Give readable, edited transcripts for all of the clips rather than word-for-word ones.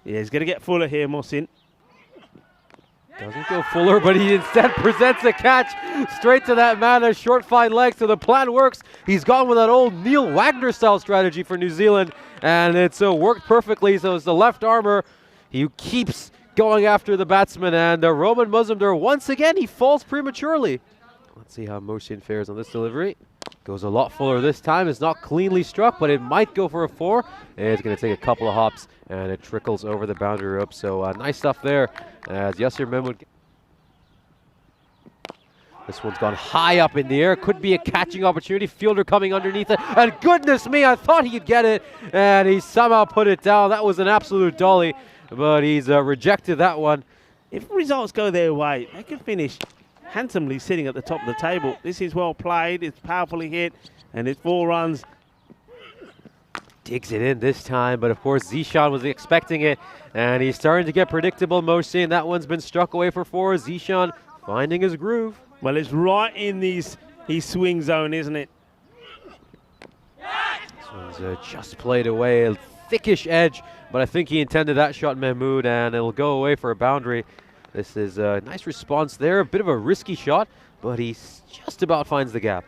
Yeah, he's going to get Fuller here, Mohsin. Doesn't go Fuller, but he instead presents a catch straight to that man, a short fine leg, so the plan works. He's gone with that old Neil Wagner style strategy for New Zealand, and it's worked perfectly. So it's the left armor. He keeps going after the batsman, and Roman Muzumdar, once again, he falls prematurely. Let's see how Mohsin fares on this delivery. Goes a lot fuller this time. It's not cleanly struck, but it might go for a 4. It's going to take a couple of hops, and it trickles over the boundary rope. So nice stuff there as Yasir Mahmood. This one's gone high up in the air. Could be a catching opportunity. Fielder coming underneath it. And goodness me, I thought he'd get it, and he somehow put it down. That was an absolute dolly, but he's rejected that one. If results go their way, they can finish handsomely sitting at the top of the table. This is well played, it's powerfully hit, and it's 4 runs. Digs it in this time, but of course Zishan was expecting it, and he's starting to get predictable. Mohsin, that one's been struck away for 4. Zishan finding his groove. Well, it's right in his swing zone, isn't it? This one's just played away, a thickish edge, but I think he intended that shot, Mahmood, and it'll go away for a boundary. This is a nice response there, a bit of a risky shot, but he just about finds the gap.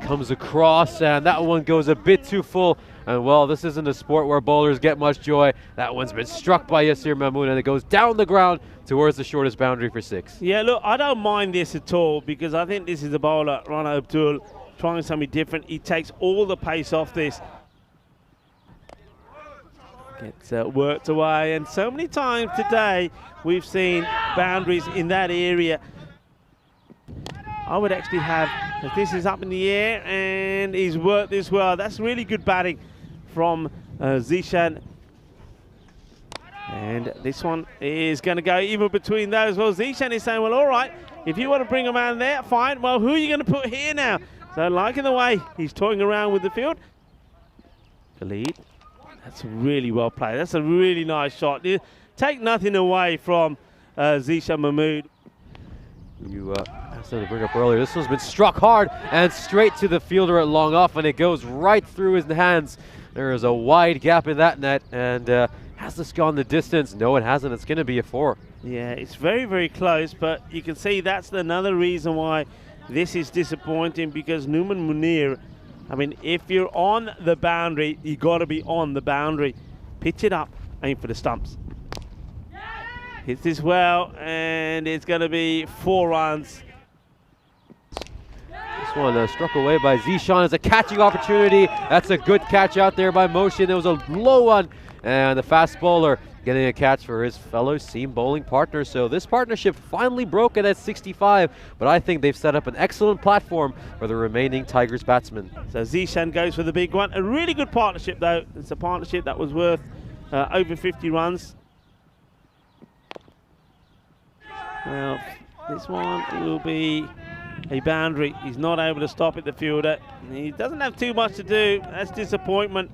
Comes across, and that one goes a bit too full. And well, this isn't a sport where bowlers get much joy. That one's been struck by Yasir Mahmood, and it goes down the ground towards the shortest boundary for 6. Yeah, look, I don't mind this at all, because I think this is a bowler, Rana Abdul, trying something different. He takes all the pace off this. Gets worked away, and so many times today we've seen boundaries in that area. I would actually have, if this is up in the air and he's worked this well, that's really good batting from Zishan. And this one is going to go even between those. Well, Zishan is saying, well, all right, if you want to bring a man there, fine. Well, who are you going to put here now? So liking the way he's toying around with the field. Khalid. That's really well played. That's a really nice shot. Take nothing away from Zishan Mahmood. You asked him to bring up earlier. This one's been struck hard and straight to the fielder at long off, and it goes right through his hands. There is a wide gap in that net, and has this gone the distance? No, it hasn't. It's going to be a 4. Yeah, it's very, very close, but you can see that's another reason why this is disappointing, because Numan Munir, I mean, if you're on the boundary, you got to be on the boundary. Pitch it up, aim for the stumps. Hits this well, and it's going to be 4 runs. This one struck away by Zishan as a catching opportunity. That's a good catch out there by Mohsin. There was a low one, and the fast bowler getting a catch for his fellow seam bowling partner. So this partnership finally broken at 65, but I think they've set up an excellent platform for the remaining Tigers batsmen. So Zishan goes for the big one. A really good partnership, though. It's a partnership that was worth over 50 runs. Well, this one will be a boundary. He's not able to stop it, the fielder. He doesn't have too much to do. That's disappointment.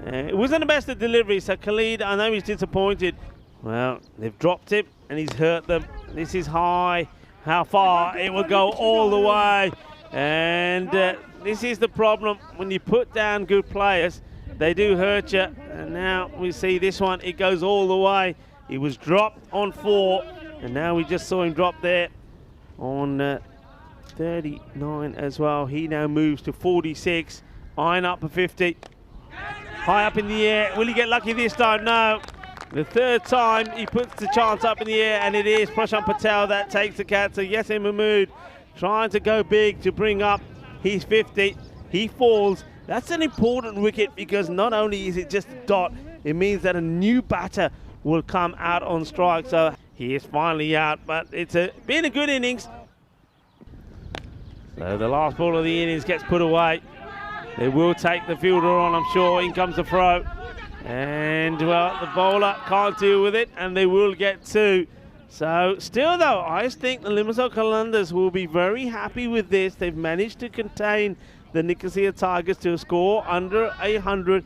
It wasn't the best of delivery, so Khalid, I know he's disappointed. Well, they've dropped him, and he's hurt them. This is high. How far? It will go all the way. And this is the problem. When you put down good players, they do hurt you. And now we see this one. It goes all the way. He was dropped on 4, and now we just saw him drop there on 39 as well. He now moves to 46. Iron up for 50. High up in the air. Will he get lucky this time? No. The 3rd time he puts the chance up in the air, and it is Prashant Patel that takes the catch. So Yasir Mahmood trying to go big to bring up his 50. He falls. That's an important wicket, because not only is it just a dot, it means that a new batter will come out on strike. So he is finally out, but it's been a good innings. So the last ball of the innings gets put away. They will take the fielder on, I'm sure. In comes the throw. And, well, the bowler can't deal with it, and they will get 2. So, still, though, I think the Limassol Qalandars will be very happy with this. They've managed to contain the Nicosia Tigers to a score under 100.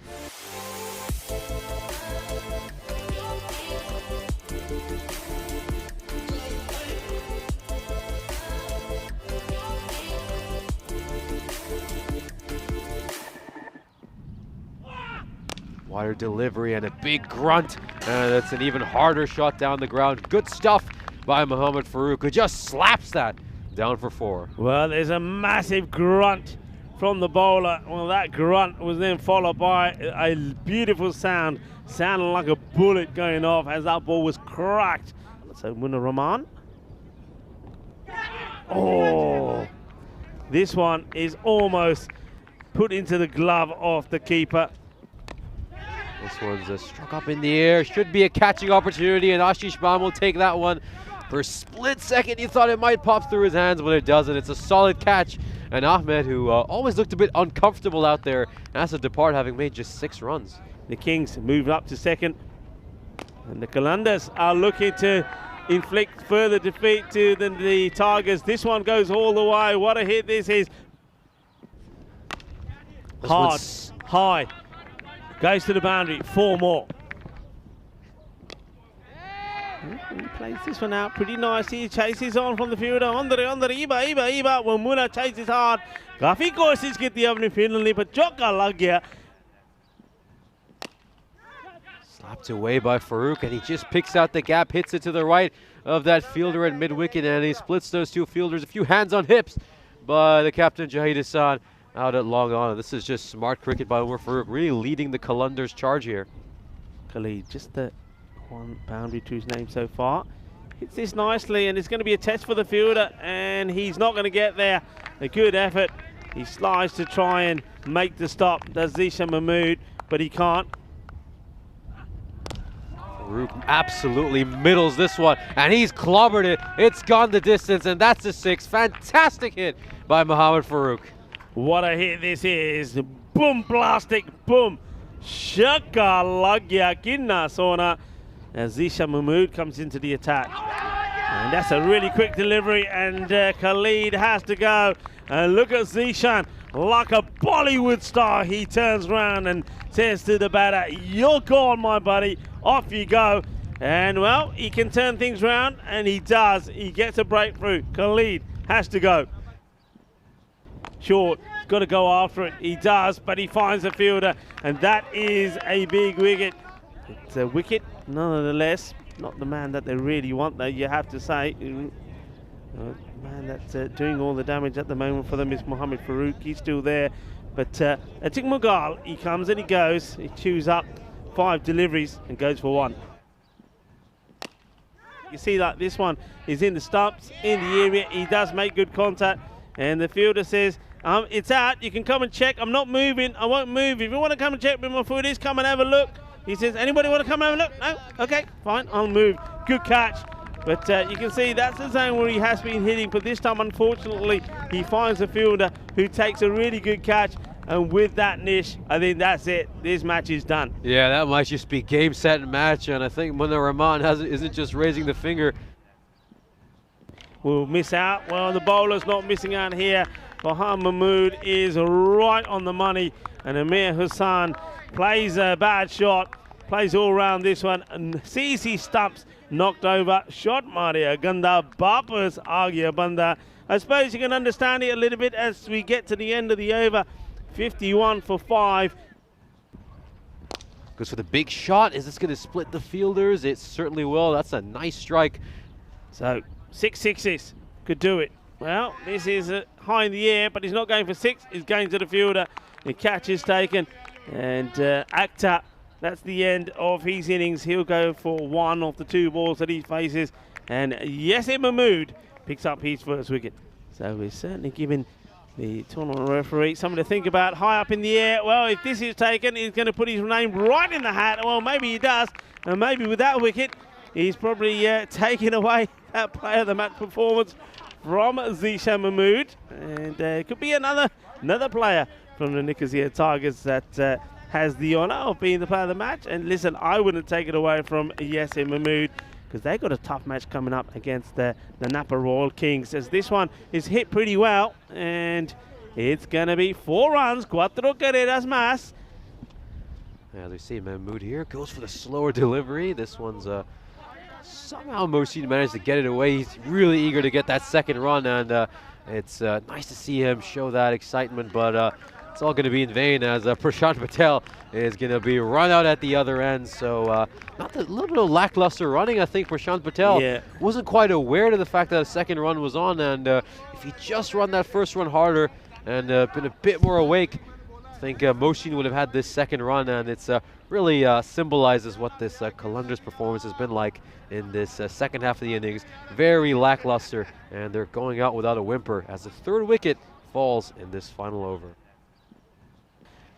Wider delivery and a big grunt. And that's an even harder shot down the ground. Good stuff by Mohamed Farouk, who just slaps that down for 4. Well, there's a massive grunt from the bowler. Well, that grunt was then followed by a beautiful sound, sounding like a bullet going off as that ball was cracked. So Munir Rahman. Oh, this one is almost put into the glove of the keeper. This one's struck up in the air. Should be a catching opportunity, and Ashish Bam will take that one. For a split second, you thought it might pop through his hands, but it doesn't. It's a solid catch. And Ahmed, who always looked a bit uncomfortable out there, has to depart, having made just 6 runs. The Kings moved up to second, and the Qalandars are looking to inflict further defeat to the Tigers. This one goes all the way. What a hit this is. Hard, high, goes to the boundary, 4 more. He plays this one out pretty nicely. He chases on from the fielder. Under Iba. When Munir chases hard. काफी कोशिश की थी अपनी field पर चौका लग गया. Slapped away by Farouk, and he just picks out the gap, hits it to the right of that fielder at mid-wicket, and he splits those 2 fielders. A few hands on hips by the captain, Jahid Hassan, out at long on. This is just smart cricket by Umar Farouk, really leading the Qalandars charge here. Khalid, just the 1 boundary to his name so far. Hits this nicely, and it's going to be a test for the fielder, and he's not going to get there. A good effort. He slides to try and make the stop. Does Zishan Mahmood, but he can't. Farouk absolutely middles this one, and he's clobbered it. It's gone the distance, and that's a 6. Fantastic hit by Mohamed Farouk. What a hit this is. Boom, plastic, boom. Shaka lagya kinna sona. As Zishan Mahmood comes into the attack. And that's a really quick delivery, and Khalid has to go. And look at Zishan, like a Bollywood star. He turns around and says to the batter, "You're gone, my buddy. Off you go." And well, he can turn things around, and he does. He gets a breakthrough. Khalid has to go. Short, he's got to go after it. He does, but he finds the fielder, and that is a big wicket. It's a wicket, nonetheless. Not the man that they really want, though, you have to say. Man that's doing all the damage at the moment for them is Mohamed Farouk. He's still there. But Atik Mughal, he comes and he goes. He chews up 5 deliveries and goes for 1. You see that this one is in the stumps, in the area. He does make good contact. And the fielder says, it's out. You can come and check. I'm not moving. I won't move. If you want to come and check where my foot is, come and have a look. He says, anybody want to come and have a look? No? Okay, fine, I'll move. Good catch. But you can see that's the zone where he has been hitting. But this time, unfortunately, he finds a fielder who takes a really good catch. And with that, Nish, I think that's it. This match is done. Yeah, that might just be game, set, and match. And I think Munir Rahman isn't just raising the finger. Will miss out. Well, the bowler's not missing out here. Farhan Mahmood is right on the money. And Amir Hassan plays a bad shot. Plays all around this one. And CC stumps knocked over. Shot Maria Ganda. Bapas Agya Banda. I suppose you can understand it a little bit as we get to the end of the over. 51 for 5. Goes for the big shot. Is this going to split the fielders? It certainly will. That's a nice strike. So 6 sixes could do it. Well, this is high in the air, but he's not going for 6. He's going to the fielder. The catch is taken. And Akhtar, that's the end of his innings. He'll go for 1 of the 2 balls that he faces. And Yasir Mahmood picks up his first wicket. So we're certainly giving the tournament referee something to think about. High up in the air. Well, if this is taken, he's going to put his name right in the hat. Well, maybe he does. And maybe with that wicket, he's probably taken away that player of the match performance from Zishan Mahmood. And it could be another player from the Nicosia Tigers that has the honour of being the player of the match. And listen, I wouldn't take it away from Yasir Mahmood, because they've got a tough match coming up against the Napa Royal Kings, as this one is hit pretty well, and it's going to be 4 runs, 4 carreras más. As we see, Mahmood here goes for the slower delivery. This one's somehow Mohsin managed to get it away. He's really eager to get that second run, and it's nice to see him show that excitement, but it's all going to be in vain as Prashant Patel is going to be run out at the other end. So not a little bit of lackluster running. I think Prashant Patel wasn't quite aware of the fact that a second run was on, and if he just run that first run harder and been a bit more awake, I think Moshin would have had this second run, and it's really symbolizes what this Kalandra's performance has been like in this second half of the innings. Very lackluster, and they're going out without a whimper as the third wicket falls in this final over.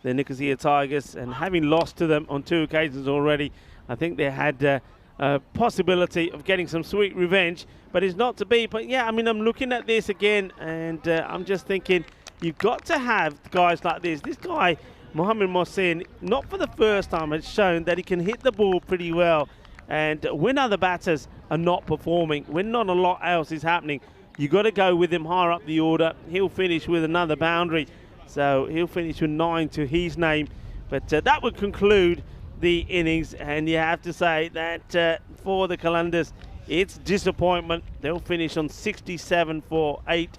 The Nicosia Tigers, and having lost to them on 2 occasions already, I think they had a possibility of getting some sweet revenge, but it's not to be. But yeah, I mean, I'm looking at this again, and I'm just thinking, you've got to have guys like this. This guy, Mohamed Mohsin, not for the first time, has shown that he can hit the ball pretty well. And when other batters are not performing, when not a lot else is happening, you've got to go with him higher up the order. He'll finish with another boundary. So he'll finish with 9 to his name. But that would conclude the innings. And you have to say that for the Kalandars, it's disappointment. They'll finish on 67 for 8.